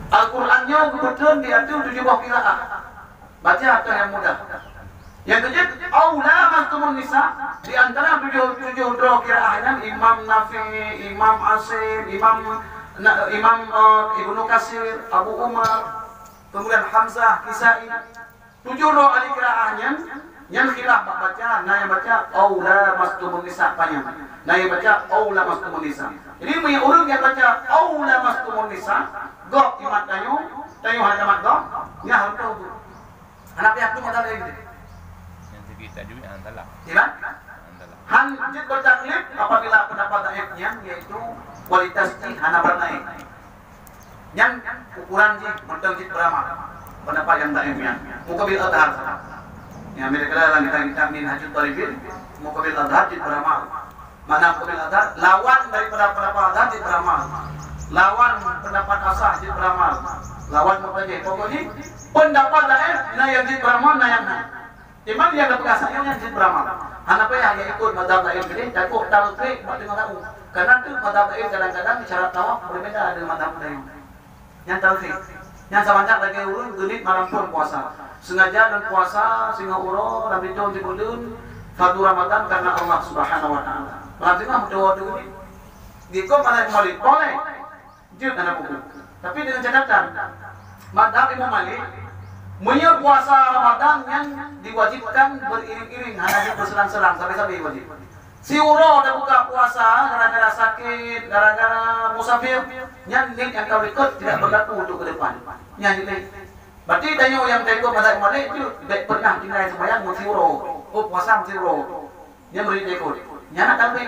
Al-Qurannya kebetulan diatur 7 buah qiraah. Baca atau yang mudah. Yang kedua, aula mastumun nisa, di antara 7 qiraahnya Imam Nafi, Imam Asim, Imam Ibnu Katsir, Abu Umar, kemudian Hamzah, Kisai. 7 ahli qiraahnya yang khilaf baca, yang baca aula mastumun nisa panjang. Yang baca aula mastumun nisa. Jadi punya orang yang baca aula mastumun nisa, gok imat tayu hadamat gok, ya harus tahu. Anak pihak tu modal ini. Yang kita juga antalah. Iya? Hanjit bertaklif apabila pendapat daifnya yaitu kualitas ji hana bernaik. Yang ukuran ji mentang ji beramal. Pendapat yang daifnya mukabil adhar. Yang mereka dalam kita min hajut talibin mukabil adhar ji beramal. Mana mukabil adhar? Lawan daripada pendapat adhar ji beramal. Lawan pendapat asah ji beramal. Lawan mukabil. Pokoknya pendapat daif na yang ji beramal na yang Imam yang dapat asal yang jid beramal. Hana payah yang ikut mazhab lain ini takut talqi buat dengan tahu. Karena tu mazhab lain kadang-kadang syarat tawaf berbeda dengan mazhab lain. Yang talqi, yang sabanyak lagi urun genit malam pun puasa. Sengaja dan puasa sehingga uro dan itu dibulun satu Ramadan karena Allah Subhanahu wa taala. Berarti mah doa dulu ni. Dikom mana Malik boleh. Jid anak buku. Tapi dengan catatan mazhab Imam Malik punya puasa Ramadan yang diwajibkan beriring-iring, hanya berselang-selang sampai wajib. Si uro dah buka puasa gara-gara sakit, gara-gara musafir, yang nik yang kau ikut tidak berlaku untuk ke depan. Yang ini. Berarti tanya yang tengok mazhab Malik itu tidak pernah tinggal sembahyang mesti uro. Oh puasa mesti uro. Yang beri ikut. Yang nak tahu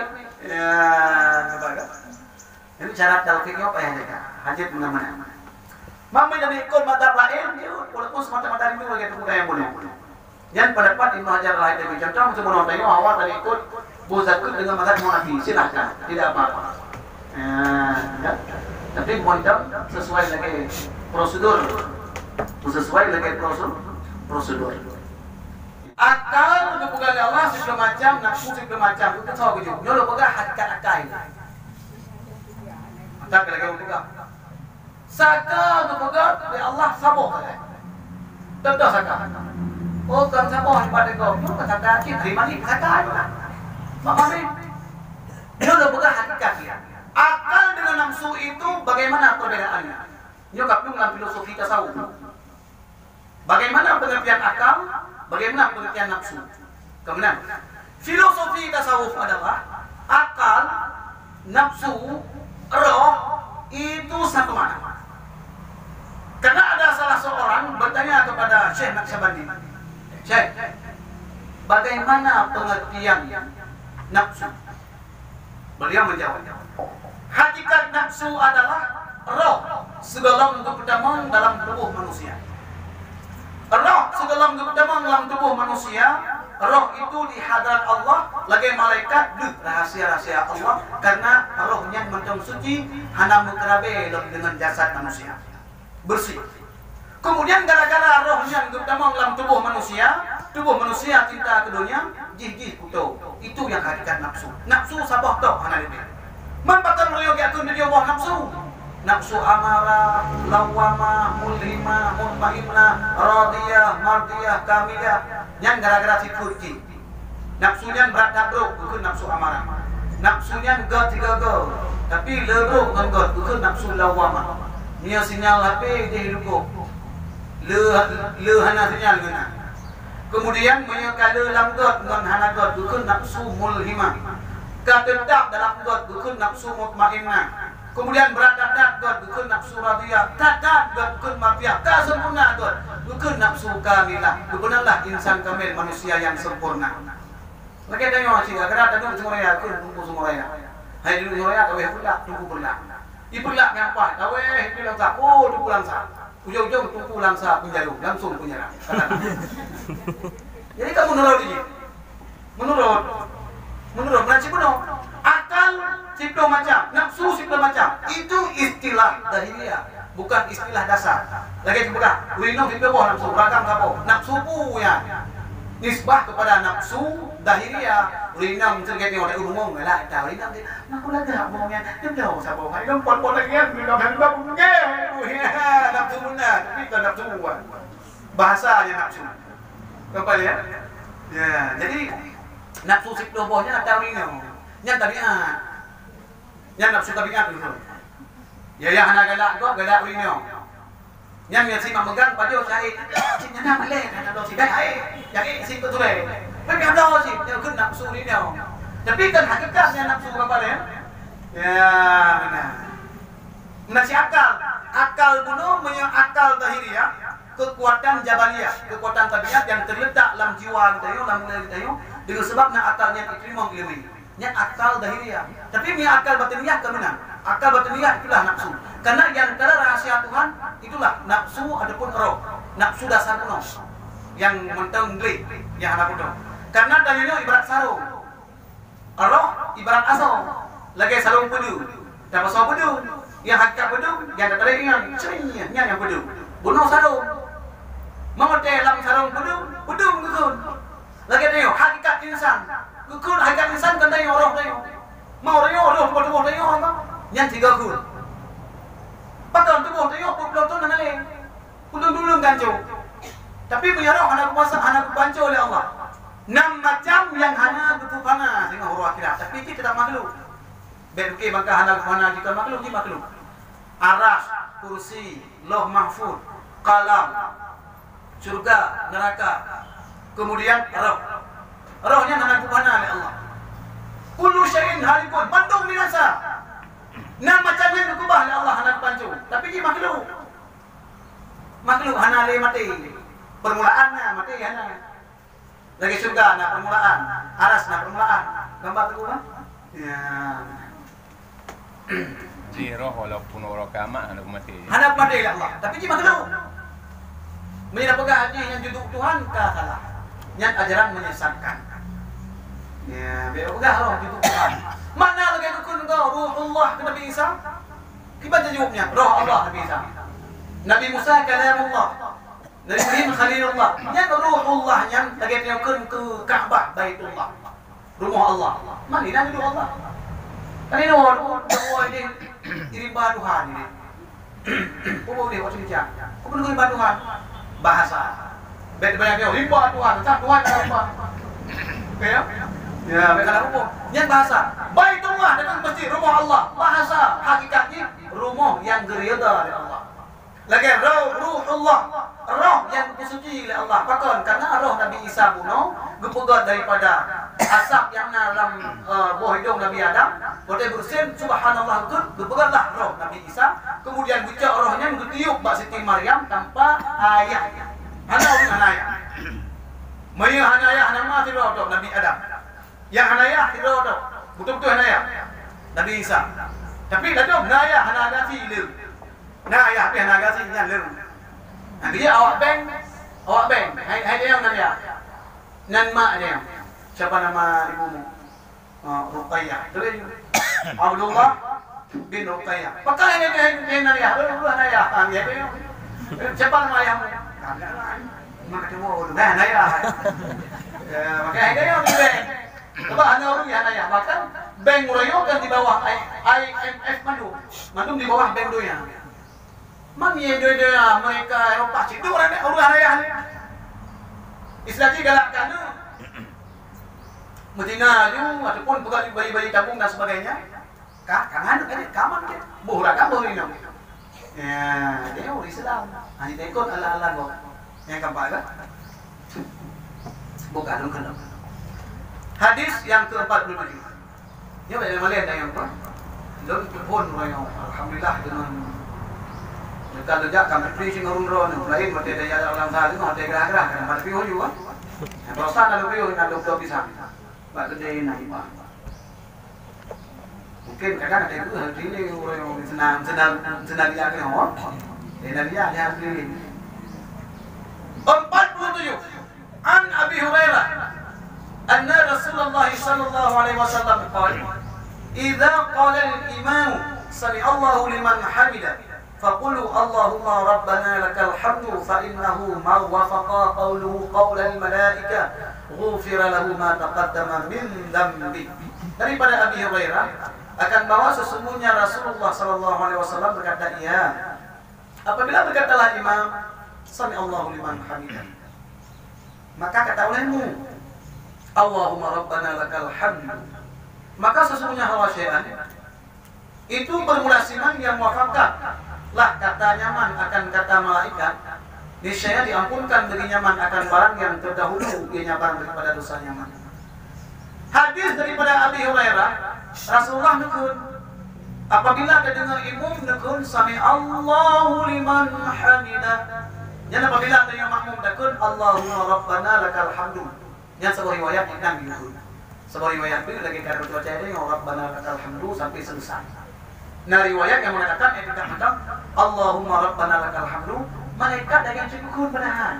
ini syarat talqinnya apa yang ada? Hajat mana-mana. Mama yang ikut mazhab lain, walaupun semata-mata itu bagi pemuda yang boleh. Yang pendapat Ibnu Hajar lain dari contoh macam mana tanya awal dari ikut buzakut dengan mazhab Hanafi, silakan, tidak apa-apa. Ya. Tapi mohon sesuai lagi prosedur, prosedur. Akal bukan Allah segala macam, nafsu segala macam itu tahu begitu. Nyolo pegang hakikat akal. Tak lagi pegang. Saka kepegat oleh Allah sabuh saja. Tentu saka. Oh kan sabuh pada kau. Kau kata kita terima ni saka juga. Mama ni. Dia dah pegang hakikat dia. Akal dengan nafsu itu bagaimana perbedaannya? Dia gabung dalam filosofi tasawuf. Bagaimana pengertian akal? Bagaimana pengertian nafsu? Kemudian filosofi tasawuf adalah akal, nafsu, roh itu satu makna. Karena ada salah seorang bertanya kepada Syekh Naqsyabandi, Syekh, bagaimana pengertian nafsu? Beliau menjawab, hakikat nafsu adalah roh sedalam keperdaman dalam tubuh manusia. Roh sedalam keperdaman dalam tubuh manusia. Roh itu di hadrat Allah, lagi malaikat rahasia-rahasia Allah, karena rohnya macam suci, hana mukerabe dengan jasad manusia. Bersih. Kemudian gara-gara rohnya terutama dalam tubuh manusia cinta ke dunia, gigih kutu. Itu yang hakikat nafsu. Nafsu sabah tok hana lebih. Mampakkan beliau giatun dia buah nafsu. Nafsu amarah, lawamah, mulhimah, mutmainnah, radiyah, mardiyah, kamiyah. Yang gara-gara si kurci. Nafsunya berat tabruk, bukan nafsu amarah. Nafsunya god tiga god. Tapi leruk dengan god, bukan nafsu lawamah. Nia sinyal HP dia hidup. Le hana sinyal guna. Kemudian menyekala dalam god dengan hana god bukan nafsu mulhimah. Ketetap dalam god bukan nafsu mutmainnah. Kemudian berat dadat god bukan nafsu radiyah. Dadat god bukan mafiyah. Kesempurna god bukan nafsu kamilah. Bebenarlah insan kamil, manusia yang sempurna. Lagi tanya macam gara-gara tadi semua raya, tunggu semua raya. Hai dulu semua raya, kau tunggu pula. Ipulak ngapai, tawe itu langsa, oh tu langsa, ujung-ujung tu langsa penjalu, langsung penyerang. Jadi kamu menurut, berarti benar. Akal siplo macam, nafsu siplo macam, itu istilah dahiliyah, bukan istilah dasar. Lagi kita urinong siplo boh nafsu, beragam apa? Nafsu punya nisbah kepada nafsu dahiliyah. Urinong cerita ni orang umum lah, dah urinong ni, nak pula dah umumnya, dia dah usah bawa, dia pun lagi yang urinong yang bawa punya, bukan nafsu. Bahasanya nafsu. Kembali ya. Ya, jadi nafsu siklo bohnya ada ini. Yang tabiat. Yang nafsu tabiat itu. Ya yang hana galak ini. Yang yang si memegang pada saya. Sinya nama leh, ada si baik. Yang si betul leh. Tapi ada si dia kun nafsu ini. Tapi kan hakikatnya nafsu apa ya? Ya, benar. Nasi akal bunuh akal zahiriyah, kekuatan jabaliyah, kekuatan tabiat yang terletak dalam jiwa kita dalam mulai kita dengan sebabnya akalnya diterima ilmu. Nya akal zahiriyah. Tapi akal batiniyah ke mana? Akal batiniyah itulah nafsu. Karena yang antara rahasia Tuhan itulah nafsu adapun roh. Nafsu dasar kuno yang mentenggli yang anak kuno. Karena dalilnya ibarat sarung. Roh ibarat asal. Lagi sarung pedu. Dapat sarung pedu. Yang hakikat pedu, yang tak ada yang pedu. Bunuh sarung. Memote dalam sarung pedu gukun. Lagi tengok hakikat insan. Gukun hakikat insan kan tengok roh tengok. Mau tengok roh pedu tengok apa? Yang tiga gukun. Pakai tubuh tengok pelotong dan lain. Pulung gancu. Tapi punya roh anak kuasa anak bancu oleh Allah. 6 macam yang hanya betul panas dengan roh akhirat. Tapi kita tidak makhluk. Berke maka hanal mana jika makhluk di makhluk. Aras, kursi, lauh mahfuz, qalam, surga, neraka. Kemudian roh. Rohnya hanal mana oleh Allah. Kullu syai'in halikun, mandung binasa. 6 macam yang berubah oleh Allah hanal pancu. Tapi di makhluk. Makhluk hanal mati. Permulaannya mati hanal. Lagi surga na permulaan, aras na permulaan. Gambar tu kan? Ya. Di roh walaupun orang kiamat hendak mati. Hendak mati lah Allah. Tapi dia makhluk. Menira pegang haji yang juduk Tuhan kah salah. Yang ajaran menyesatkan. Ya, biar pegang roh juduk Tuhan. Mana lagi rukun kau ruhullah ke Nabi Isa? Kita jawabnya roh Allah Nabi Isa. Nabi Musa kalamullah. Nabi Ibrahim khalilullah. Yang ruhullah yang lagi nyokun ke Ka'bah Baitullah. Rumah Allah. Mana dah juduk Allah? Kan ini orang ini irimba Tuhan ini. Apa dia macam ni? Apa dia irimba Tuhan? Bahasa. Banyak dia irimba Tuhan. Tuhan tak irimba. Ya. Ya, mereka apa? Yang bahasa. Baitullah dengan masjid rumah Allah. Bahasa hakikatnya rumah yang gerida oleh Allah. Lagi ruhullah. Roh yang disuci oleh Allah. Pakon karena roh Nabi Isa bunuh gepegat daripada asap yang dalam buah hidung Nabi Adam. Boleh bersin subhanallah itu gepegatlah roh Nabi Isa. Kemudian bucak rohnya mengetiup Mbak Siti Maryam tanpa ayah. Hana orang ayah. Maya hana ayah nama tidak ada Nabi Adam. Yang hana ayah tidak ada. Betul-betul hana ayah Nabi Isa. Tapi ada hana ayah hana agasi ilmu. Nah ayah tapi hana agasi yang ilmu. Nah, dia awak beng. Hai dia yang nanya. Nan mak dia. Siapa nama ibumu? Ruqayyah. Tulis. Abdullah bin Ruqayyah. Pakai ini nanya. Nanya. Ya. Siapa nama ayahmu? Mak ketemu dah nanya. Ya, makanya dia yang beng. Coba hanya orang yang nanya. Bahkan beng murayokan di bawah IMF Mandum di bawah beng doya. Mana yang dia mereka Eropah itu orang ayah ni. Islami galakkan tu. Medina tu ataupun pegawai bayi-bayi tabung dan sebagainya. Kangan kan kaman ke. Bohra kamu ini. Ya, dia orang Islam. Hanya ikut ala-ala kau. Yang keempat kan? Bukan bukan. Hadis yang ke-47. Ya, boleh ada yang apa? Lalu pun orang alhamdulillah dengan kalau jak kami preaching orang lain mesti ada yang dalam sahal itu ada gerah-gerah kan pada piho juga. Proses lalu piho nak doktor bisa. Pak gede nak iba. Mungkin kadang ada itu hari ini orang senang dia ke orang. Dia beli. 47. An Abi Hurairah anna Rasulullah sallallahu alaihi wasallam qala idza qala al-imam sami Allahu liman hamidah فقولوا اللهم ربنا لك الحمد فإنه ما وافق قوله قول الملائكة غفر له ما تقدم من ذنبه. Daripada Abi Hurairah akan bahwa sesungguhnya Rasulullah sallallahu alaihi wasallam berkata, apabila berkatalah imam Sami Allahu liman hamidah. Maka kata olehmu, Allahumma rabbana lakal hamdu. Maka sesungguhnya hawasyai'an itu bermula siman yang muafakat lah kata nyaman akan kata malaikat. Niscaya diampunkan bagi nyaman akan barang yang terdahulu ia nyaman daripada dosa nyaman. Hadis daripada Abi Hurairah, Rasulullah nukun, apabila ada dengar imam nukun sami Allahu liman hamidah. Dan apabila ada yang makmum nukun Allahumma rabbana lakal hamdu. Yang sebuah riwayat yang nukun. Sebuah riwayat itu lagi kata baca ini rabbana lakal hamdu sampai selesai. Nah riwayat yang mengatakan etika hadam Allahumma rabbana lakal hamdu, malaikat dengan cukun benahan.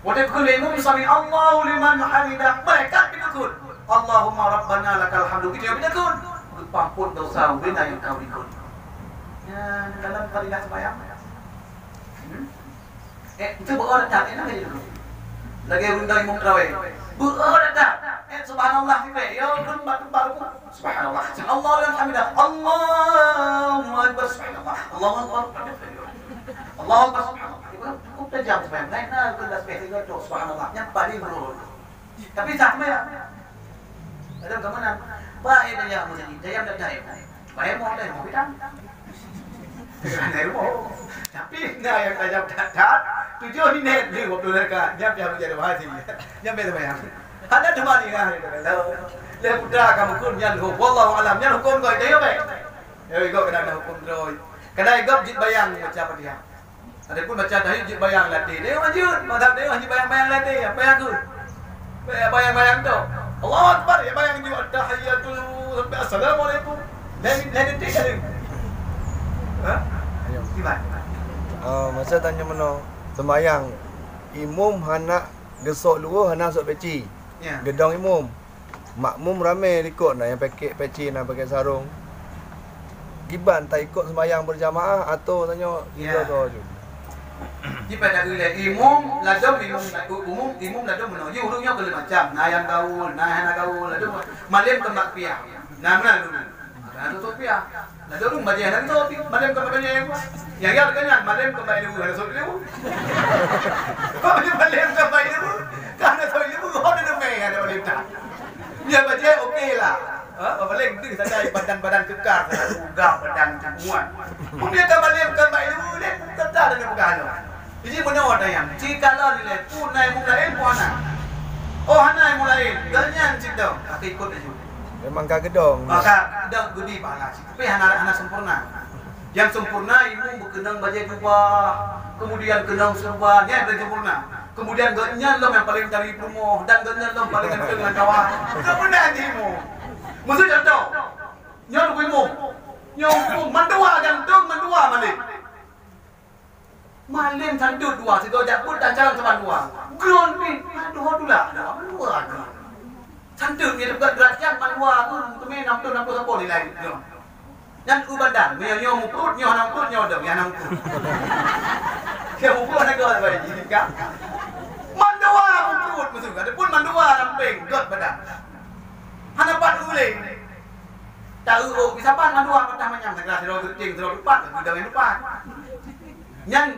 Waktu kul imam sami Allahu liman hamidah, malaikat dikun Allahumma rabbana lakal hamdu. Kita dikun pampun dosa bina yang kau dikun. Ya dalam fadilah sembahyang. Itu berorang tak enak aja dulu. Lagi runda imam tarawih. Berorang tak. Subhanallah tiba. Ya kun baru subhanallah. Allah dan hamidah. Allahu akbar subhanallah. Allahu akbar. Allahu akbar subhanallah. Kita jam sembahyang. Lain nak kita spesifik tu subhanallah. Yang paling berorang. Tapi tak ya. Ada kemana? Baik dah yang macam ni. Jayam dah jayam. Baik mau dah mau kita. Ada mau. Tapi nak yang tajam tak. Tujuh ni net ni waktu mereka. Jam jam jadi bahasa ni. Jam betul bayang. Ada cuma ni kan. Le putra kamu kun yang hukum. Wallahu alam. Yang hukum kau dia baik. Ya ikut kena hukum terus. Kena ikut jid bayang baca apa dia. Ada pun baca dah jid bayang latih. Dia lanjut. Madhab dia jid bayang-bayang latih. Bayang tu. Bayang-bayang tu. Allahu Akbar. Ya bayang juga tahiyatul sampai assalamualaikum. Lain dia kali. Ha? Gimana? Masa tanya mana sembayang imam hendak gesok luar hendak sok peci. Ya. Gedong imam. Makmum ramai ikut nak yang pakai peci nak pakai sarung. Giban tak ikut sembayang berjamaah atau tanya dia tu je. Jika dah gila imam ladom imam ladom mana? You urungnya boleh macam nayan gaul, nayan gaul ladom malam kembak piah. Nah mana dulu? Nah tu piah. Ladom baca yang tu malam kembak piah. Yang dia kan malam kembak dulu ada sok dulu. Kau malam kembak dulu. Karena sok dulu kau ada main ada malam tak. Dia baca okeylah. Paling tu saja badan-badan kekar, ugang badan muat. Kemudian malam kembak dulu dia tetap ada pegang. Jadi mana ada yang jika lah ni pun naik mulai mana? Oh naik mulai ganyan cinta. Aku ikut aja. Memang kah gedong. Maka dah gudi pahala. Tapi anak sempurna. Yang sempurna ibu berkenang baju jubah, kemudian kenang serban, ya dah sempurna. Kemudian ganyan lah yang paling cari promo dan ganyan lah paling kenal dengan kawan. Kemudian ibu. Mesti contoh. Nyon ibu. Nyon mandua gantung mandua malik. Malam sandut dua, si gojak pun tak jalan sama dua. Ground pin, aduh lah, dua kan. Sandut ni dekat derajat mandua tu, main 60 sampai ni lain. Yang badan, nyo mukut, nyo hanam mukut, nyo dong, hanam mukut. Dia mukut nak kau apa ini kan? Mandua mukut, maksud ada pun mandua ramping, got badan. Hanapan uling. Tahu bisa pan mandua patah macam segala terlalu kecil, terlalu lupa, sudah lupa. Yang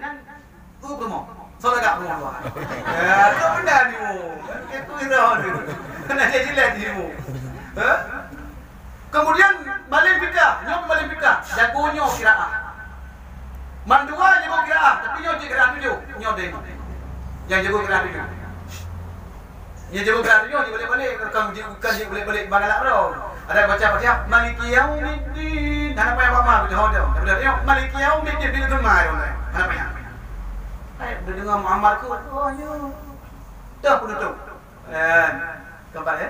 promo, soalnya tak promo luar. Ya, tu benda ni mu. Itu dah ni. Kena jadi lagi mu. Kemudian malam fikah, nyok malam fikah, jagonyo kiraah. Mandua jago kiraah, tapi nyok kiraah tujuh, nyok demo. Yang jago kiraah tujuh. Yang jago kiraah tujuh, dia boleh-boleh kalau bukan dia boleh-boleh bangalak bro. Ada baca Maliki Yaumiddin. Apa yang apa betul dia. Betul dia Maliki Yaumiddin bila tu mai orang. Apa yang? Dia dengar Muhammad ku, oh yo. Dah penutup. Kembali ya.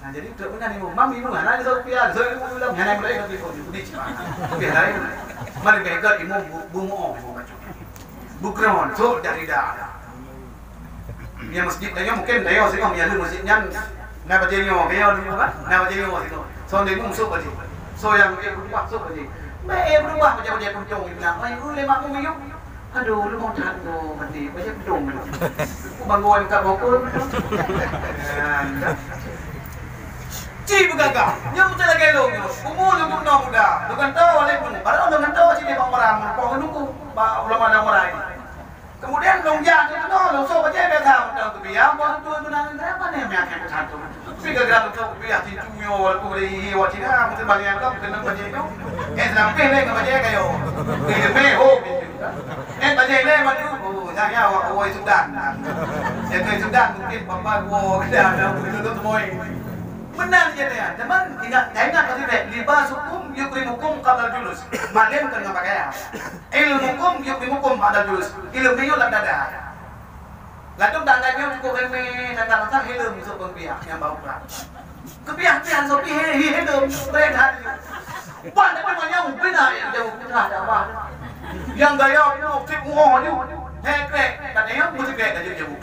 Nah jadi tu benar ni mami mu ana ni Sophia, so ibu ulang ana mulai ke telefon di cima. Biar lain. Mari begal imu bumo baca. Bukron so dari dah. Dia masjid dia mungkin dia sini dia ada masjidnya. Nak baca ni dia ni kan? Nak baca ni sini. So dia masuk baca. So yang masuk baca. Baik berubah baca-baca puncung ni bilang, "Ai, lu lemak mu yuk." Aduh, lu mau tahan tu mati. Baca pedung tu. Bangun kat bokor. Ci bergagah. Nya macam lagi long. Umur tu muda. Bukan tahu oleh pun. Padahal dengan tahu sini bang orang, pokok nunggu ulama ada orang. Kemudian longjang tu longsor baca dia tahu tahu kebiar mau tu benar apa ni yang akan satu. Tapi gara-gara tu kebiar ti cumio walaupun boleh hiwa Cina mesti balik kan kena baca tu. Sampai le ke baca kayo. Me ho. Baca le maju. Oh saya awak Sudan. Yang Sudan mungkin papa gua ada itu semua. Benar je dia. Teman ingat kasih deh. Libasukum yukrimukum qabla julus. Maklum kan enggak pakai. Ilmukum yukrimukum qabla julus. Ilmu itu lam dada. Lalu tangannya cukup remeh dan rasa hilum masuk pembiak yang bau berat. Kebiasaan sopi hilum berehat. Buat apa namanya benar yang jauh benar ada apa. Yang gaya itu tip muah tu. Hek katanya mesti gaya dah jauh.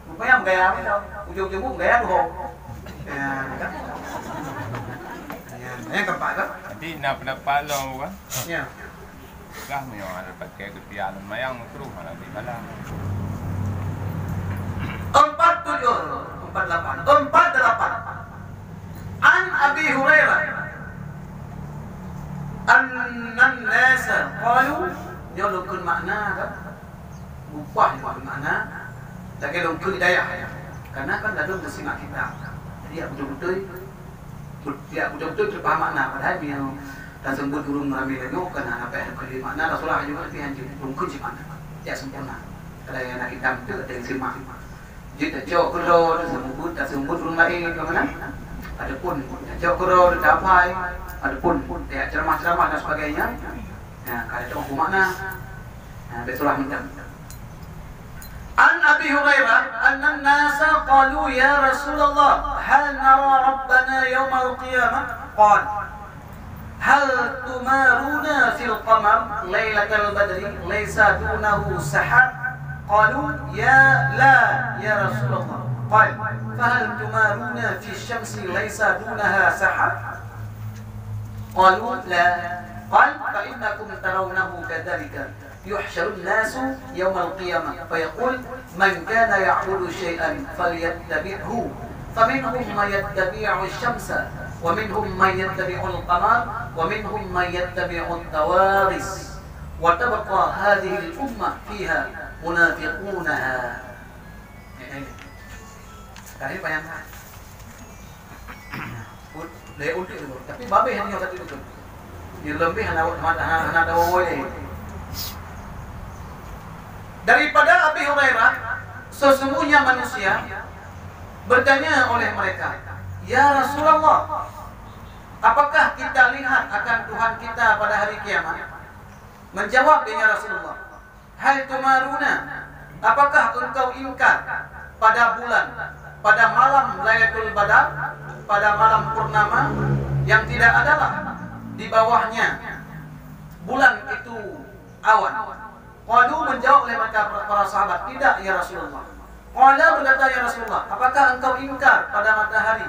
Rupanya gaya ujung-ujung gaya tu. Keempat kan? Jadi nak pendapat lo kan? Ya. Kah memang ada pakai kebiasaan mayang terus ada di dalam. 48. An Abi Hurairah annan nasa qalu nyolokun makna kan? Upah nyolokun makna. Tak kira longkun hidayah. Karena kan dalam tersimak kita. Dia betul-betul terpaham makna padahal dia dan sebut burung ramai lagi kena apa yang kali makna Rasulullah juga dia hanya lungkun si makna dia sempurna kalau yang nak kita itu ada simak jika jauh kalau sebut tak sebut burung lain ke mana adapun jauh kalau dapai adapun dia ceramah-ceramah dan sebagainya kalau itu makna Rasulullah minta An Abi Hurairah anna an-nasa qalu ya Rasulullah hal nara rabbana yawm al-qiyamah qala hal tumaruna fil qamar lailatal badri laysa dunahu sahab qalu ya la ya Rasulullah qala fahal tumaruna fi syamsi laysa dunaha sahab qalu la qala fa innakum tarawnahu kadzalika يحشر الناس يوم القيامة فيقول من كان يعبد شيئا فليتبعه فمنهم من يتبع الشمس ومنهم من يتبع القمر ومنهم من يتبع الطوارس وتبقى هذه الأمة فيها منافقونها Sekarang bayangkan Dia ulti dulu Tapi babih hanya satu itu Dia lebih hanya ada wawai Daripada Abi Hurairah, sesungguhnya manusia bertanya oleh mereka, Ya Rasulullah, apakah kita lihat akan Tuhan kita pada hari kiamat? Menjawab dia Rasulullah, Hal tumaruna, apakah engkau ingkar pada bulan, pada malam Lailatul Badar, pada malam purnama yang tidak adalah di bawahnya bulan itu awan? Qalu menjawab oleh mereka para sahabat, tidak ya Rasulullah. Qala berkata ya Rasulullah, apakah engkau ingkar pada matahari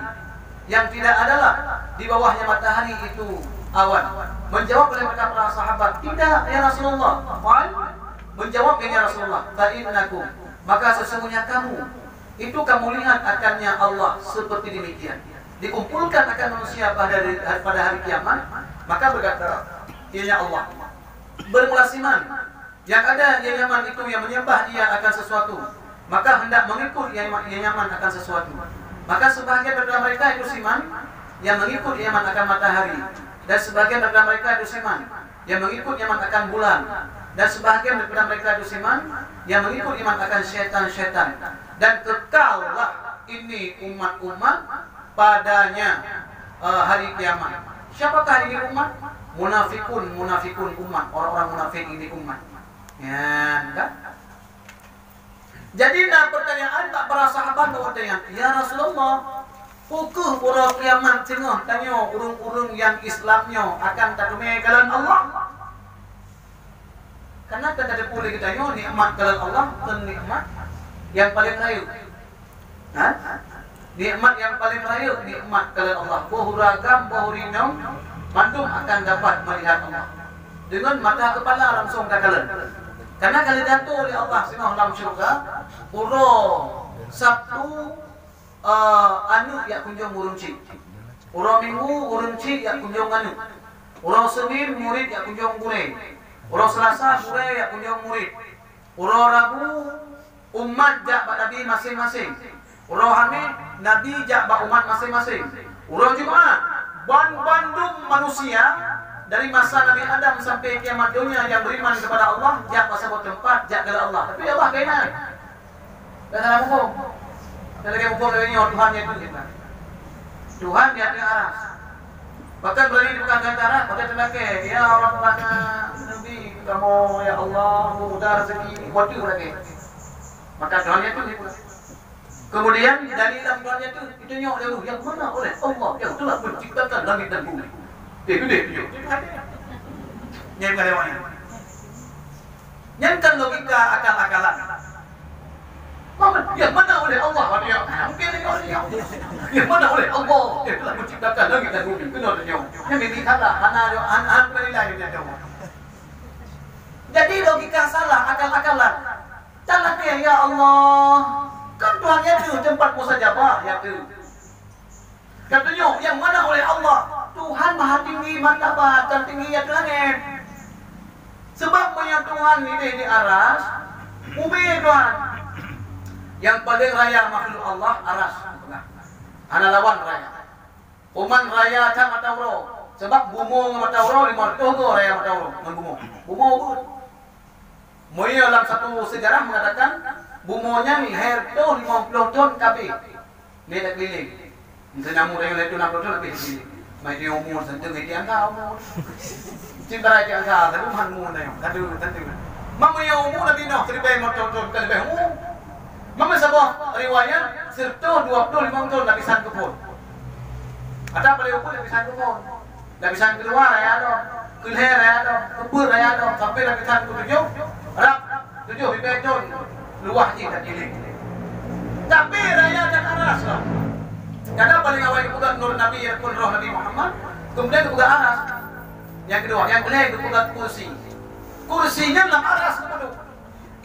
yang tidak adalah di bawahnya matahari itu awan? Menjawab oleh mereka para sahabat, tidak ya Rasulullah. Qal menjawab ya Rasulullah, fa innakum, maka sesungguhnya kamu itu kamu lihat akannya Allah seperti demikian. Dikumpulkan akan manusia pada hari kiamat, maka berkata, ianya Allah bermulasiman. Yang ada ia nyaman itu yang menyembah ia akan sesuatu, maka hendak mengikut ia nyaman akan sesuatu. Maka sebahagian daripada mereka itu siman yang mengikut ia nyaman akan matahari, dan sebahagian daripada mereka itu siman yang mengikut nyaman akan bulan, dan sebahagian daripada mereka itu siman yang mengikut iman akan syaitan-syaitan. Dan kekallah ini umat-umat padanya hari kiamat. Siapakah ini umat? Munafikun umat, orang-orang munafik ini umat. Ya, kan? Jadi nak pertanyaan tak para sahabat bertanya, ya Rasulullah, pukul pura kiamat tengah tanya urung-urung yang Islamnya akan takmir kalan Allah. Karena tak ada boleh kita tanya nikmat kalan Allah dan nikmat yang paling raya. Nikmat yang paling raya nikmat kalan Allah. Bahuragam, bahurinam, mantum akan dapat melihat Allah dengan mata kepala langsung tak kalan. Karena kalau jatuh oleh Allah Subhanahu dalam syurga, urang Sabtu anu yang kunjung urunci, urang Minggu urunci yang kunjung anu, urang Senin murid yang kunjung murid, urang Selasa murid yang kunjung murid, Urang Rabu umat jak bak Nabi masing-masing. Urang Khamis Nabi jak bak umat masing-masing. Urang Jumaat bandung manusia dari masa Nabi Adam sampai kiamat dunia yang beriman kepada Allah jak pasal tempat jak kepada Allah. Tapi Allah kainan. Dan dalam hukum. Dalam hukum ini Tuhan yang itu kita. Tuhan di atas aras. Bahkan berani dibuka ke atas, bahkan terlaki. Ya orang bana Nabi kamu ya Allah mudah rezeki waktu lagi. Maka Tuhan itu kita. Kemudian dari dalam Tuhan itu nyok dulu yang mana oleh Allah yang telah menciptakan langit dan bumi. Gede dia. Yang kelewatnya. Yang kan logika akal-akalan. Yang mana oleh Allah dia? Mungkin dia. Yang mana oleh Allah yang telah menciptakan langit dan bumi. Kena dia. Yang ini salah. Anak menilai dia. Jadi logika salah, akal-akalan. Salah dia ya Allah. Kan Tuhan itu tempat musajabah ya tu. Katanya yang mana oleh Allah? Tuhan maha tinggi martabat dan tinggi ya langit. Sebab punya Tuhan ini di aras, bumi Tuhan. Yang paling raya makhluk Allah aras. Ana lawan raya. Uman raya can matawro. Sebab bumo matawro 50 raya matawro bumo. Bumo. Moyo dalam satu sejarah mengatakan bumonya ni her tu 50 ton kabeh. Ni tak keliling. Misalnya mu dengan itu 60 ton lebih keliling. Mai dia umur sentuh dia angka umur. Cinta dia angka tapi man mu na yo. Kadu tentu. Mamu yang umur lebih noh 1000 ton ke lebih umur. Mama sebuah riwayat serta 25 ton lapisan kebun. Ada boleh ukur lapisan kebun. Lapisan keluar raya ada, kelher raya ada, kebun raya ada sampai lapisan ke-7. Harap 7 ton luah je tak giling. Tapi raya dan aras lah. Karena paling awal dipegang nur Nabi pun roh Nabi Muhammad, kemudian dipegang aras. Yang kedua, yang kelima dipegang kursi. Kursinya dalam aras duduk.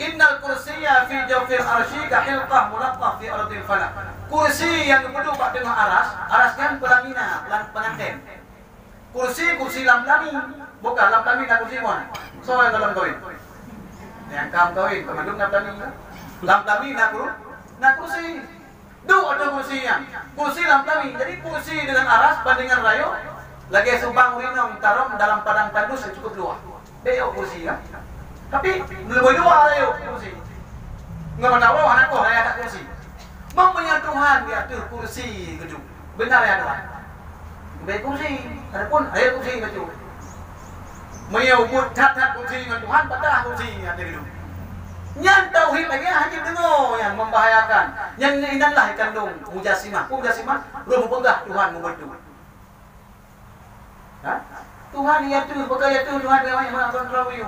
Innal kursiyya fi jawfil arsy ka hilqah mulaqqah fi ardil falak. Kursi yang duduk pada dengan aras kan pelaminan, pengantin. Kursi lam-lami, bukan lam-lami nak kursi mana? So yang dalam kawin. Yang kam kawin, pemandung lam-lami. Lam-lami nak kursi. Duk ada kursinya. Kursi lam-lami. Jadi kursi dengan aras bandingan rayo lagi subang winong tarom dalam padang tandus yang cukup luas. Dia kursi kan? Tapi lebih dua rayo kursi. Enggak tahu anak kau raya tak kursi. Mempunyai Tuhan dia atur kursi gedung. Benar ya Tuhan. Baik kursi, adapun ayat kursi gedung. Menyau tat kursi dengan Tuhan patah kursi ada gedung. Yang tauhid lagi hanya dengar yang membahayakan. Yang inanlah kandung mujasimah. Mujasimah belum pegang Tuhan membantu. Ha? Tuhan ya tu, bekerja tu Tuhan yang mana kontrol you.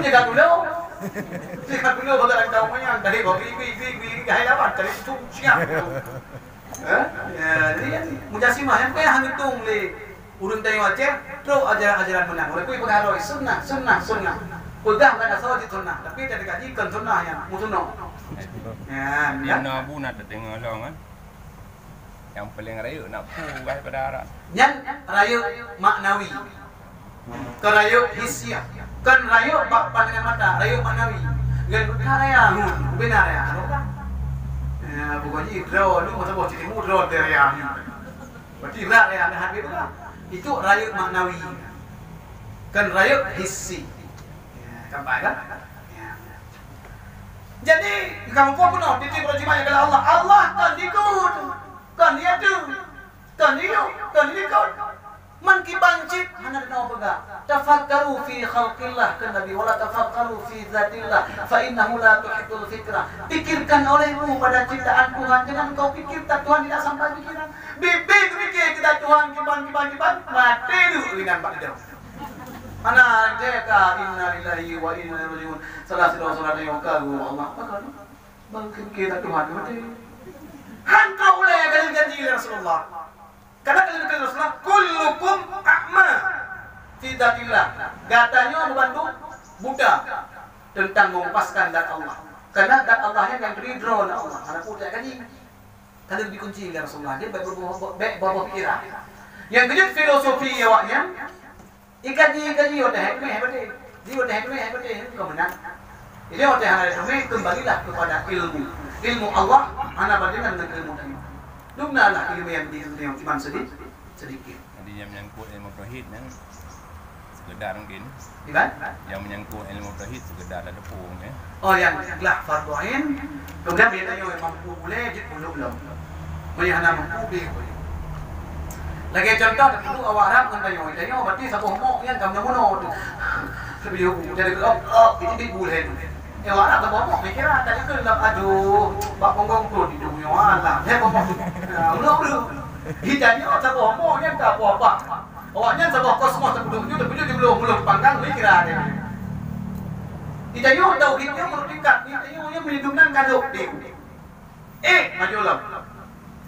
Jaga dulu. Jaga dulu bagai tahu mana dari bagi gaya lawan dari itu siap. Jadi mujasimah yang kaya hang hitung le urun tayo aja terus ajaran menang. Oleh kui pengaruh sunnah. Pegang kan asal di sunnah, tapi tak dikajikan sunnah yang musuno. Ya. Nabu nak tengok long kan. Yang paling raya nak puas pada arah. Yang raya maknawi. Keraya hisiah. Kan raya bak pandangan mata, raya maknawi. Gan raya benar ya. Bukannya draw lu masa bos cerita mu draw dari ya. Berarti raya ada habis tu. Itu raya maknawi. Kan raya hisi. Sampai kan? Jadi kamu pun penuh titip berjimat kepada Allah. Allah kan dikut. Kan dia tu. Kan dia. Kan dia kau. Man ki bancit hana no pega. Tafakkaru fi khalqillah kan Nabi wala tafakkaru fi zatillah fa innahu la tuhibbul fikra. Pikirkan olehmu pada ciptaan Tuhan, jangan kau pikir tak Tuhan tidak sampai pikiran. Bibir fikir tidak Tuhan kiban mati dulu dengan Pak dia. Ana jeka inna lillahi wa inna ilaihi raji'un. Salah yang kau Allah. Bangkit kita Tuhan mati. Hanta oleh kalian janji Rasulullah. Karena kalian Rasulullah kullukum a'ma fi dzatillah. Katanya membantu Buddha tentang melepaskan zat Allah. Karena zat Allahnya yang ridho na Allah. Karena puja kaji. Kalian dikunci oleh Rasulullah. Dia bawa pikiran. Yang kedua filosofi awaknya. Ikaji udah hebat. Dia udah hebat kau menang. Ini oleh hal kami kembalilah kepada ilmu Allah. Ana bandingkan dengan ilmu tadi. Dumnalah ilmu yang cuma sedikit. Jadi yang menyangkut ilmu tauhid kan sekedar mungkin. Gimana? Yang menyangkut ilmu tauhid sekedar ada tepung ya. Oh yang lah fardu ain. Kemudian dia tanya mampu boleh je belum. Boleh hana mampu boleh. Lagi contoh dulu awak Arab kan tanya berarti satu mok yang kamu mono tu. Sebelum jadi ini boleh tu. Awak Arab tak mok mikir tadi ke dalam aduh bak ponggong tu di dunia Allah. Saya mok. Belum. Hidahnya satu mok yang tak apa. Awaknya satu kosmos belum panggang mikir ada. Hidahnya tahu hidahnya bertingkat. Hidahnya melindungi kaduk dia. Majulah.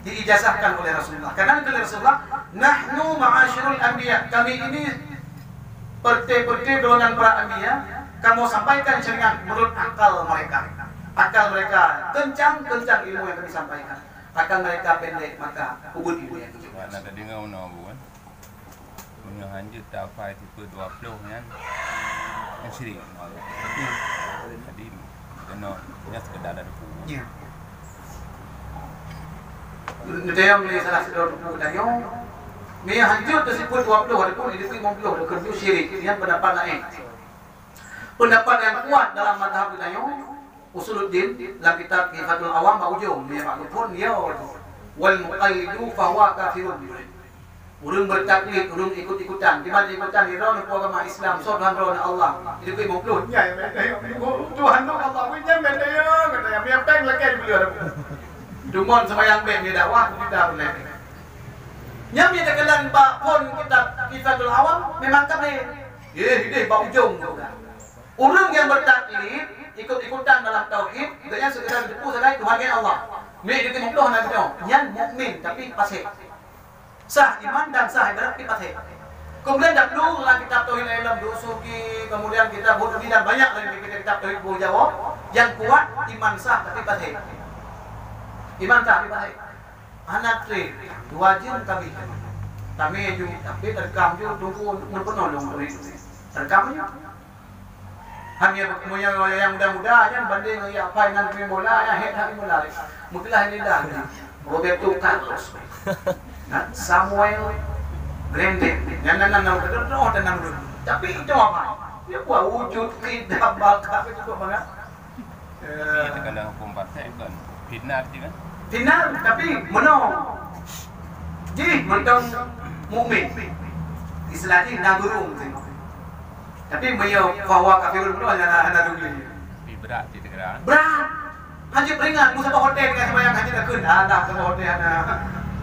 Diijazahkan oleh Rasulullah. Karena oleh Rasulullah, nahnu ma'asyirul anbiya. Kami ini perti golongan para anbiya. Kamu sampaikan syariat menurut akal mereka. Akal mereka kencang ilmu yang kami sampaikan. Akal mereka pendek maka ubud ilmu yang kami. Nak ada dengar mana bukan? Punya hanja tak apa tipe 20 kan. Yang syirik. Jadi kena sekedar ada tepung. Ya. Ngedayang ni salah satu ngedayang ni hancur tersebut 20 walaupun ini 50 kerja syirik. Yang pendapat lain. Pendapat yang kuat dalam mazhab ngedayang Usuluddin dalam kitab Hifatul Awam ujung dia Pak Lupun dia wal muqayyidu fa huwa kafirun. Urang bertaklid, urang ikut-ikutan. Di mana ikutan di dalam agama Islam, soal Tuhan Allah. Itu 50. Ya, Tuhan Allah punya medaya, dia peng lagi beliau. Dumon semayang bek dia dakwah kita boleh. Yang dia tekelan pak pun kita dulu awam memang kami. Dia bau ujung juga. Orang yang bertaklid ikut-ikutan dalam tauhid, dia sekedar depu saja Tuhan Allah. Mereka itu mukmin nak tahu. Yang mukmin tapi fasik. Sah iman dan sah ibadat tapi fasik. Kemudian dahulu dalam kitab tauhid dalam Dusuki, kemudian kita Bukhari dan banyak lagi kitab tauhid jawab yang kuat iman sah tapi fasik. Iman tak baik. Anak tri, 2 jam kami. Kami juga tapi terkam juga tunggu menolong tu. Terkamnya. Hanya yang muda-muda kan banding yang final bola ya head hari bola. Mungkinlah ini dah. Roberto Carlos. Samuel Grande. Yang tenang dulu. Tapi itu apa? Dia buat wujud tidak bakal itu banget. Kita kena hukum partai kan. Fitnah je kan? Fitnah tapi menang. Jadi mentang mukmin. Istilahnya nagurung tu. Tapi beliau bahwa kafirun itu hanya dulu. Berat di negara. Berat. Haji peringat musa hotel dengan sembahyang haji nak kun. Ada semua hotel ada.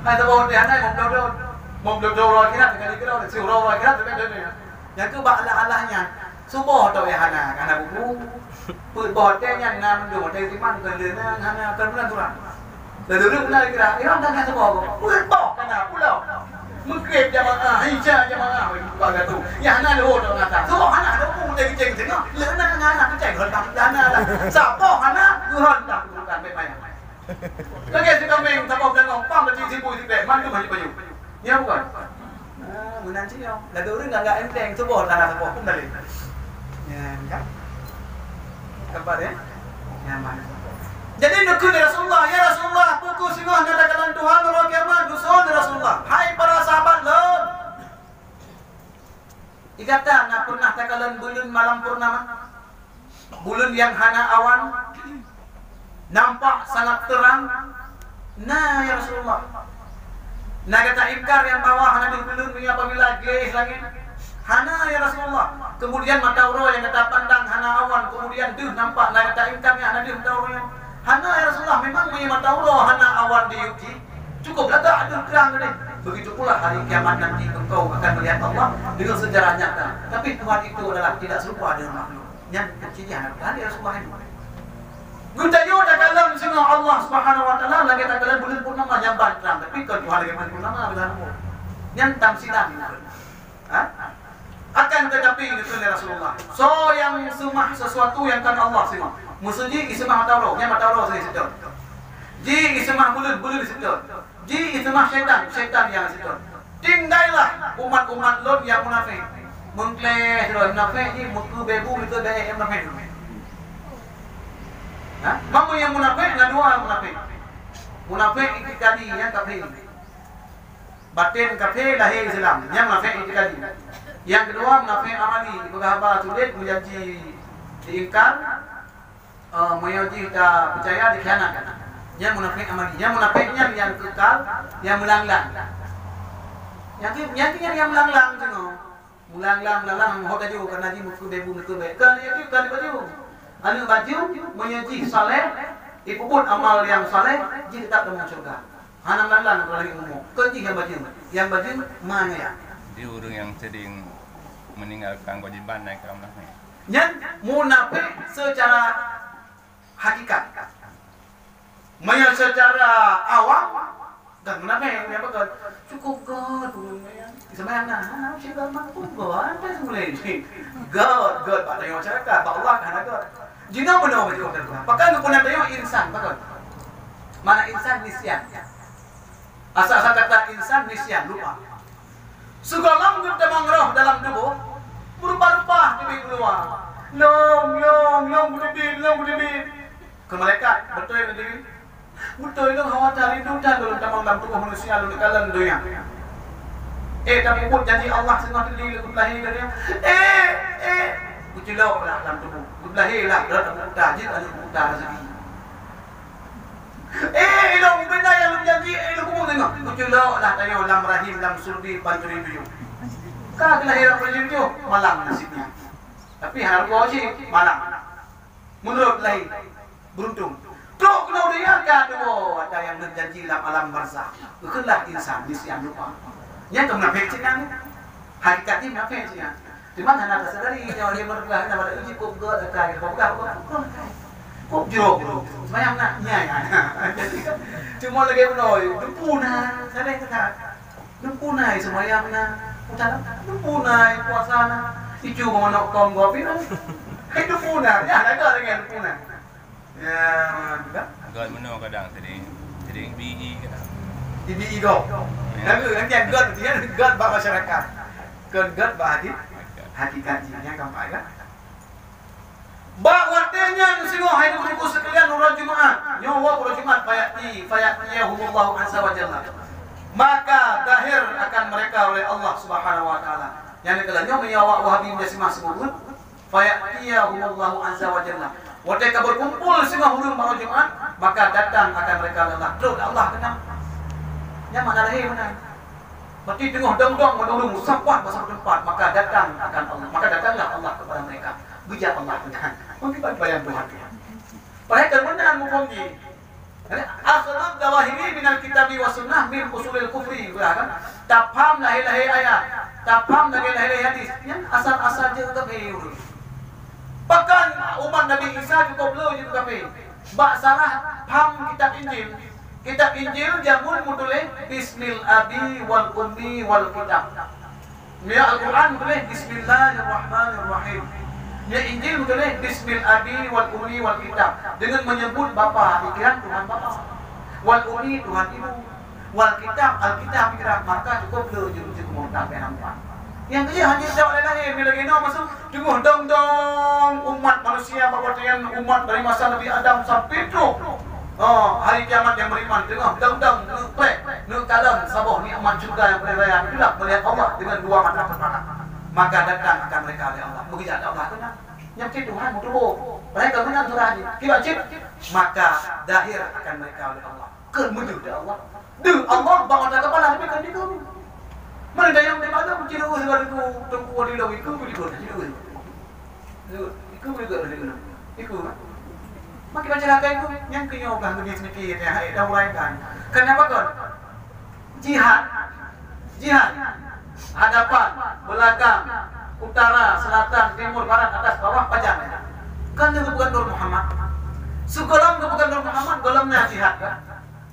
Ada hotel ada mobil kira dengan kira suruh kira tapi yang tu Allah-Allahnya. Subuh tu ya hana karena buku. Hotelnya nam dulu hotel di mana kerana hana kerana turun. Dulu pula kira, orang dah kata apa? Berbok kena pulau. Mengkrep jamaah, hijau jamaah bagai tu. Ya hana dah orang kata. So hana dah pun jadi ceng tengok. Lena hana ceng hendak hana dah. Siapa hana Tuhan tak bukan baik-baik. Lagi si kambing siapa dan ngomong berarti sibu si bek mandu haji baju. Ya bukan. Menanti yo. Dah dulu enggak enteng subuh tanah subuh pun dari. Ya, kan? Kabar ya? Ya mana? Jadi nukul Rasulullah, ya Rasulullah, pukul singoh ngadakan Tuhan Allah kiamat, dusun Rasulullah. Hai para sahabat lo. Ikatan nak pernah takalan bulan malam purnama. Bulan yang hana awan nampak sangat terang. Nah ya Rasulullah. Nah kata ingkar yang bawah hana bulan ni apabila gelis langit. Hana ya Rasulullah. Kemudian mata uro yang kata pandang hana awan, kemudian duh nampak nah kata ingkarnya hana duh mata uro yang hana ya Rasulullah, memang punya mata Allah hana awan diuji. Cukuplah tak ada terang ni. Begitu pula hari kiamat nanti engkau akan melihat Allah dengan sejarah nyata. Tapi Tuhan itu adalah tidak serupa dengan makhluk. Yang kecilnya adalah ya Rasulullah itu. Gutayo dah kalam dengan Allah Subhanahu Wa Taala lagi tak kalam bulan purnama yang terang. Tapi kalau Tuhan lagi bulan purnama bilang yang tamsilan. Akan tetapi itu Rasulullah. So yang semah sesuatu yang kan Allah semua. Musuhnya ismah mata Allah, yang mata Allah sini situ. Ji ismah bulan situ. Ji ismah syaitan yang situ. Tinggallah umat-umat Lot yang munafik. Mengklaim munafik ni mutu bebu itu daya yang munafik. Kamu yang munafik dengan dua munafik. Munafik itikadinya kafir. Batin kafir, lahir Islam. Yang munafik itikadi. Yang kedua munafik amali. Berkhabar sulit menjanji diingkar, menjanji tak percaya dikhianat. Yang munafik amali. Yang munafiknya yang kekal, yang melanglang. Yang melanglang tengok. Melanglang hok baju kerana ji muka bebu muka be. Kan itu kan baju. Anu baju menyaji saleh, ikut amal yang saleh, ji tetap dalam surga. Hana melanglang lagi umum. Kan ji yang baju mana ya? Dia orang yang sering meninggalkan kewajiban naik ke amal. Yang munafik secara hakikat. Maya secara awam dan munafik yang apa cukup God sebenarnya siapa mampu God ada semula ini God pada masyarakat Allah kan God jika benar betul betul pakai kepunan dia insan betul mana insan nisyan asal kata insan nisyan lupa segala kita mengroh dalam tubuh berupa-rupa di luar long berdebit ke malaikat betul berdebit betul itu khawatir itu dan belum tamang dalam tubuh manusia lalu kalian dunia. Tapi pun janji Allah setengah tadi lagu lahir dia. Kucilok lah dalam tubuh. Lahir lah berat abu tajid anak buta rezeki. Ilmu benda yang lu janji ilmu tengok. Kucilok lah tayo lam rahim lam surbi banturin tujuh. Kah kelahiran banturin tujuh malam nasibnya. Tapi harga sih malam. Menurut lahir beruntung. Tok kena dia kado ada yang berjanji dalam alam barzakh. Bukanlah insan nisyan lupa. Yang munafik cinan. Hakikatnya munafik cinan. Di mana nak sadari dia mereka nak ada uji kok God akai. Kok jero. Semayang nak nyai. Jadi cuma lagi menoi, dumpuna. Saya kata dumpuna semayang na. Utara dumpuna puasa na. Icu monok kom gopi na. Dumpuna. Ya ada dengan dumpuna. Ya, God mana kadang sering BE kadang. Di BE go. Nanti God dia God bak masyarakat. God bak hakikat yang kampai kan. Bak watenya singo hai buku sekalian urang Jumaat. Nyawa urang Jumaat fayatiyahumullahu azza wa jalla. Maka zahir akan mereka oleh Allah Subhanahu wa taala. Yang kelanya menyawa wahabi masing-masing fayatiyahumullahu azza wa jalla. Mereka berkumpul semua huruf malam Jumaat, maka datang akan mereka Allah. Terus Allah kenal. Yang mana lahir benar. Berarti tengah dong-dong menurung sampah pasang tempat, maka datang akan Allah. Maka datanglah Allah kepada mereka. Bijak Allah benar. Mungkin bayang Tuhan. Mereka benar mufahami. Akhlaq dawahiri minal kitabi wa sunnah min usulil kufri. Tak faham lahir-lahir ayat. Tak faham lahir-lahir hadis. Asal-asal je kafir. Bahkan umat Nabi Isa juga belum juga kafir. Bak sarah paham kitab Injil. Kitab Injil jamun mutuleh Bismil Abi wal Ummi wal Kitab. Ya Al-Quran mutuleh Bismillahirrahmanirrahim. Ya Injil mutuleh Bismil Abi wal Ummi wal Kitab. Dengan menyebut bapa pikiran Tuhan bapa. Wal Ummi Tuhan ibu. Wal Kitab Al-Kitab pikiran maka cukup belum cukup murtad nampak. Yang kecil hanya jauh lahir bila geno masuk tunggu dong umat manusia perwakilan umat dari masa Nabi Adam sampai tu hari kiamat yang beriman tengok dong kalam sabah ni amat juga yang beraya itulah melihat Allah dengan dua mata terpatah maka datang akan mereka oleh Allah begitu Allah kena yang cip Tuhan mutuh mereka benar surahnya kita cip maka dahir akan mereka oleh Allah kemudian Allah Allah bangun kepala lebih kan itu mana yang mana menciri segala itu tunggu di dalam itu boleh ikut makin masyarakat itu yang kenyobah lebih ya dah uraikan kenapa kan jihad hadapan belakang utara selatan timur barat atas bawah pajang kan itu bukan Nur Muhammad segolam bukan Nur Muhammad golamnya jihad kan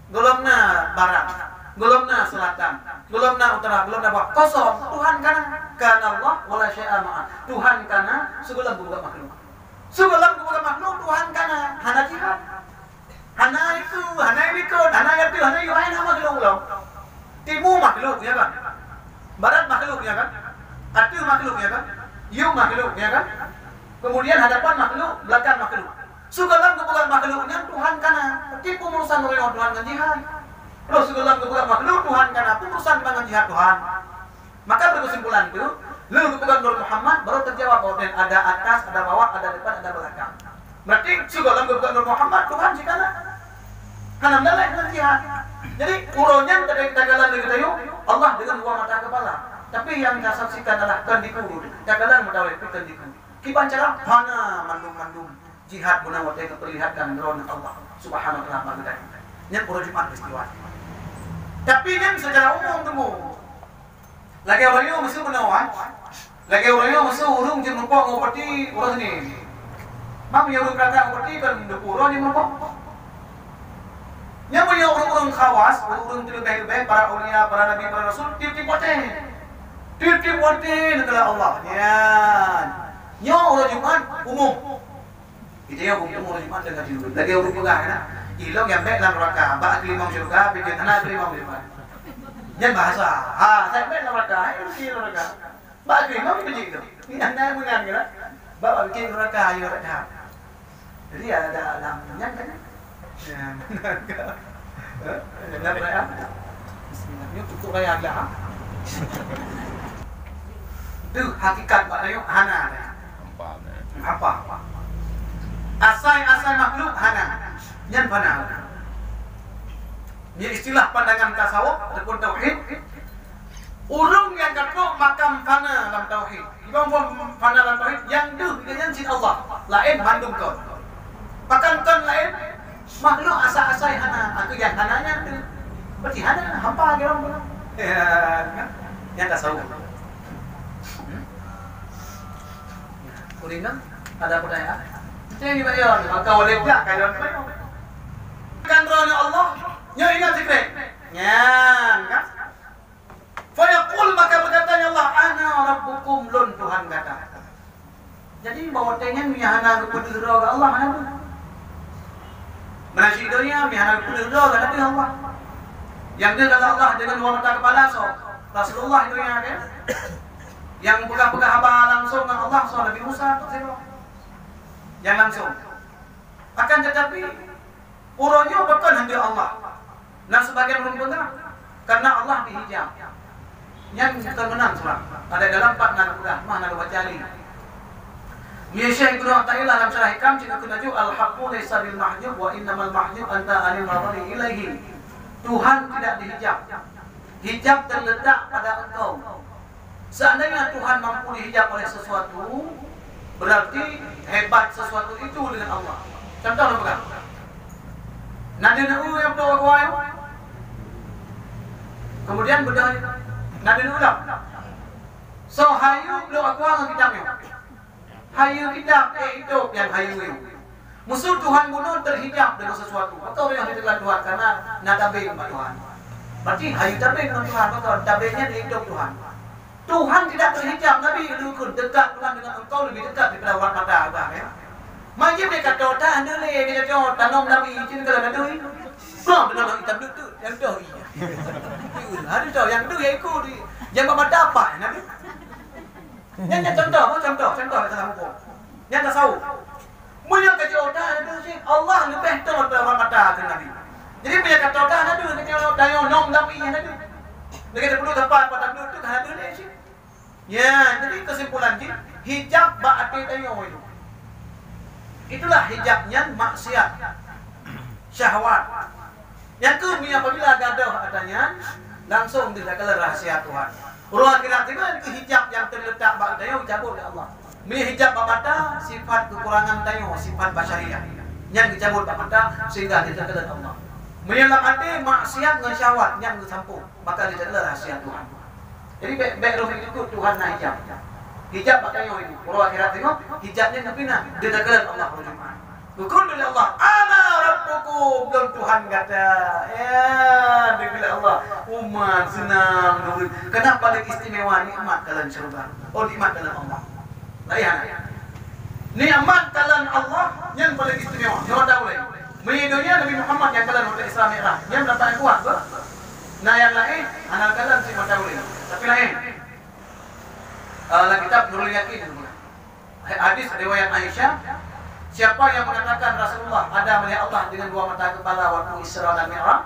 golamnya barat golamnya selatan golamnya utara golamnya bawah kosong Tuhan karena Allah wala syai'a ma'a Tuhan karena segolam bukan makhluk segolam bukan makhluk Tuhan karena hana jihad hana itu hana ikut hana itu hana itu hana makhluk ulang timur makhluk ya kan barat makhluk ya kan atil makhluk ya kan yu makhluk ya kan kemudian hadapan makhluk belakang makhluk segolam bukan makhluk urusan dengan Tuhan dengan jihad. Rasulullah berkata, makhluk Tuhan kan apa urusan dengan jihad Tuhan. Maka berkesimpulan itu, lalu kepegang Nur Muhammad baru terjawab bahwa ada atas, ada bawah, ada depan, ada belakang. Berarti segala kepegang Nur Muhammad Tuhan jikalah karena mendalam dengan jihad. Jadi uronya dari tagalan dari kita Allah dengan dua mata kepala. Tapi yang kita saksikan adalah kandiku. Tagalan mendawai itu kandiku. Kibancara mana mandum-mandum jihad guna waktu perlihatkan drone Allah Subhanahu wa taala. Nya pura Jumat peristiwa. Tapi kan secara umum temu. Lagi orang yang mesti menawan. Lagi orang yang mesti urung jeung numpuk ngopati urang ni. Mam yang urung kata ngopati kan depuro ni numpuk. Nya punya urang-urang khawas, urang terlebih-lebih para ulia, para nabi, para rasul tip-tip poten. Tip-tip poten kepada Allah. Ya. Nya urang Jumat umum. Itu yang umum urang Jumat dengan diurut. Lagi urang pegah kan. Ilong yang baik dalam neraka, bak kelimang syurga, bikin tanah kelimang syurga. Jangan bahasa, saya baik dalam neraka, bikin neraka. Bak kelimang bikin itu. Ini anda bukan kira, bak bikin neraka, ayo neraka. Jadi ada alamnya kan? Ya, neraka. Neraka. Bismillahnya cukup raya dah. Itu hakikat Pak Dayo hana. Apa? Asal makhluk hana. Yang fana. Ini istilah pandangan tasawuf ataupun tauhid. Urung yang katuk makam fana dalam tauhid. Ibang fana dalam tauhid yang duh dengan sin Allah. Lain mandum kau. Bahkan kan lain makhluk asal hana. Aku yang hananya berarti hana hampa orang pun. Ya, yang tasawuf. Kulingan ada pertanyaan? Jadi bayar maka boleh tak kalian bayar. Kan rohnya Allah, nya ingat zikir. Nyan kan? Fa yaqul maka berkatanya Allah, ana rabbukum lun Tuhan kata. Jadi bawa tanya mihana kepada roh Allah mana tu? Menasidonya mihana kepada roh Nabi Allah. Yang dia kata Allah dengan dua mata kepala so Rasulullah itu yang ada. Yang pegang-pegang hamba langsung dengan Allah so Nabi Musa yang langsung. Akan tetapi uronya bukan hanya Allah. Nah sebagian orang pegang karena Allah dihijab. Yang termenang surah. Ada dalam 4 nalulah mana baca ali. Ya Syekh Ibnu Athaillah dalam syarah Hikam cerita ketujuh al-haqqu laysa bil mahjub wa innamal mahjub anta anil nadhari ilaihi. Tuhan tidak dihijab. Hijab terletak pada engkau. Seandainya Tuhan mampu dihijab oleh sesuatu, berarti hebat sesuatu itu dengan Allah. Contoh apa? Nadi nak yang berdoa kuai. Kemudian berdoa nadi ulang. So hayu berdoa kuai dengan kitabnya. Hayu kitab itu yang hayu itu. Musuh Tuhan bunuh terhijab dengan sesuatu. Betul yang ditelan Tuhan karena nadabe dengan Tuhan. Berarti hayu tabe dengan Tuhan betul. Tabenya hidup Tuhan. Tuhan tidak terhijab. Nabi itu dekat Tuhan dengan engkau lebih dekat daripada orang mata abang ya. Majib dia kata tak ada leh dia kata tanam Nabi izin kalau ada duit. Belum benar kita tu yang tu iya. Ada tu yang tu yang ikut yang mata apa Nabi. Yang contoh dalam hukum. Yang tasawuf. Mulia kata tak ada sih Allah lebih tahu dalam mata Nabi. Jadi punya kata tak ada dia kata dayo nom Nabi yang ada. Dia kata perlu tempat pada duduk tu ada leh sih. Ya, jadi kesimpulan ni hijab berarti dayo itu. Itulah hijabnya maksiat syahwat. Yang kedua apabila gaduh adanya langsung didakala rahasia Tuhan. Urang akhirat itu hijab yang terletak pada dayo dicabut oleh Allah. Hijab mata sifat kekurangan dayo, sifat basyariah yang dicabut mata sehingga didakala Allah. Menyelam hati maksiat dengan syahwat yang disampung maka didakala rahasia Tuhan. Jadi baik itu Tuhan nak hijab. Hijab pakai yang ini. Urang akhirat itu hijabnya Nabi nak didakala Allah berjemaah. Bukan oleh Allah. Ana rabbukum dan Tuhan kata. Ya, dikala Allah. Umat senang. Kenapa lagi istimewa nikmat dalam syurga? Oh nikmat dalam Allah. Layan. Nikmat dalam Allah yang paling istimewa. Jangan tahu lagi. Menyedunya Nabi Muhammad yang kalah oleh Isra Mi'raj. Yang dapat kuat. Nah yang lain anak kalah si tahu lagi. Tapi lain. Kitab Nurul Yakin. Hadis riwayat Aisyah Siapa yang mengatakan Rasulullah ada melihat Allah dengan dua mata kepala waktu Isra dan Mi'raj,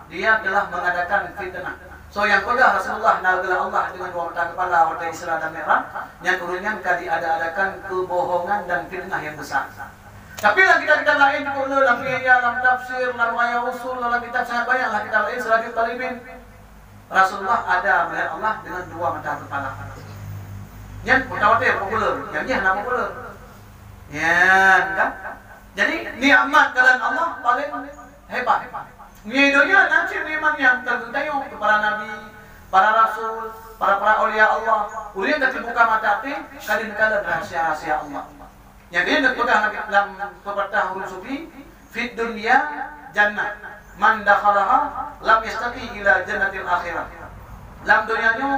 dia telah mengadakan fitnah. So yang kedua Rasulullah melihat Allah dengan dua mata kepala waktu Isra dan Mi'raj, yang keduanya diada-adakan kebohongan dan fitnah yang besar. Tapi lah kita lain pula dalam kiai, dalam tafsir, dalam ayat usul, dalam kitab sangat banyaklah kita lain Sirajul Talibin. Rasulullah ada melihat Allah dengan dua mata kepala. Yang mutawatir popular, yang nama popular. Ya, kan? Jadi nikmat kalian Allah paling hebat. Ni dunia nanti nikmat yang tergentayung kepada nabi, para rasul, para aulia Allah. Ulun yang buka mata hati, kalian rahasia-rahasia Allah. Yang dia nak pegang dalam pepatah huruf sufi, fid dunya jannah, man dakhalaha lam yastati ila jannatil akhirah. Dalam dunianya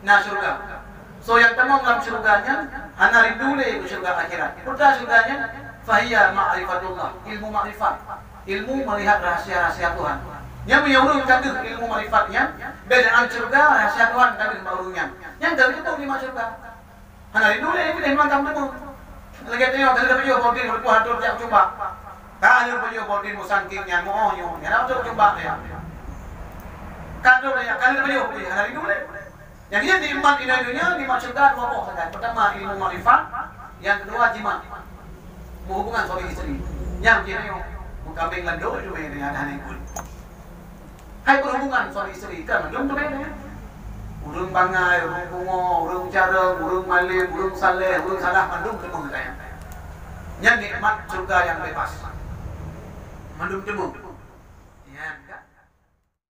na surga. So yang temang dalam surganya ana ridule ke surga akhirat. Putra surganya fahiya ma'rifatullah, ilmu makrifat, ilmu melihat rahasia-rahasia Tuhan. Yang menyuruh kadir ilmu makrifatnya, bedaan surga rahasia Tuhan kadir barunya. Yang dari itu lima surga. Ana ridule ini memang kamu. Lagi tengok kalau pergi bodin berpuas hatur jak coba. Kalau pergi bodin musangkingnya moonyo, ya coba ya. Kalau pergi ana ridule. Yang dia nikmat dunia dimaksudkan pokok saja. Pertama ilmu makrifat, yang kedua jimat. Hubungan suami istri. Yang kini kambing lando itu ini ada nikul. Hai berhubungan suami istri kan belum tu bene. Urung bangai, urung bungo, urung cara, urung malim, urung saleh, urung salah mandum temu saya. Yang nikmat surga yang bebas. Mandum temu.